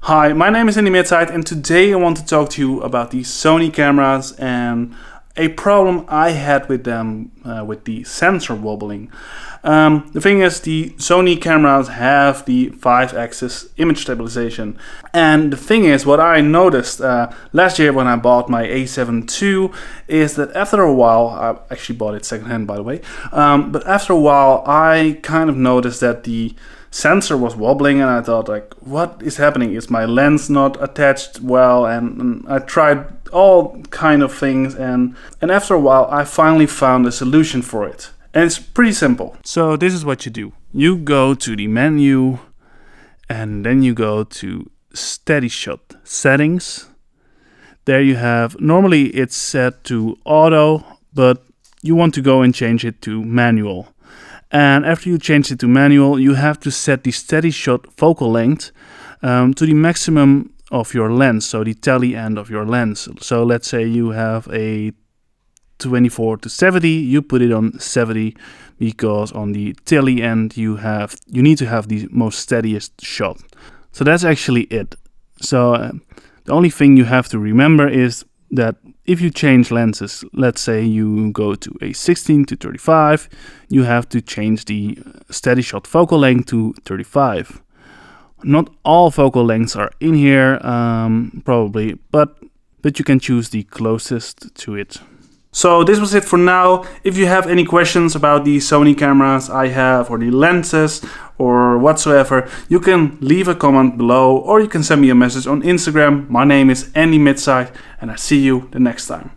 Hi, my name is Andy Midside, and today I want to talk to you about the Sony cameras and a problem I had with them with the sensor wobbling. The thing is, the Sony cameras have the 5-axis image stabilization, and the thing is, what I noticed last year when I bought my A7II is that after a while, I actually bought it secondhand by the way, but after a while I kind of noticed that the sensor was wobbling, and I thought, like, what is happening? Is my lens not attached well? And I tried all kind of things, and after a while I finally found a solution for it, and it's pretty simple. So this is what you do. You go to the menu, and then you go to steady shot settings. There you have, normally it's set to auto, but you want to go and change it to manual. And after you change it to manual, you have to set the steady shot focal length to the maximum of your lens, so the tele end of your lens. So let's say you have a 24 to 70, you put it on 70, because on the tele end you need to have the most steadiest shot. So that's actually it. So the only thing you have to remember is that if you change lenses, let's say you go to a 16 to 35, you have to change the steady shot focal length to 35. Not all focal lengths are in here, probably, but you can choose the closest to it. So this was it for now. If you have any questions about the Sony cameras I have, or the lenses, or whatsoever, you can leave a comment below, or you can send me a message on Instagram. My name is Andy Midside, and I see you the next time.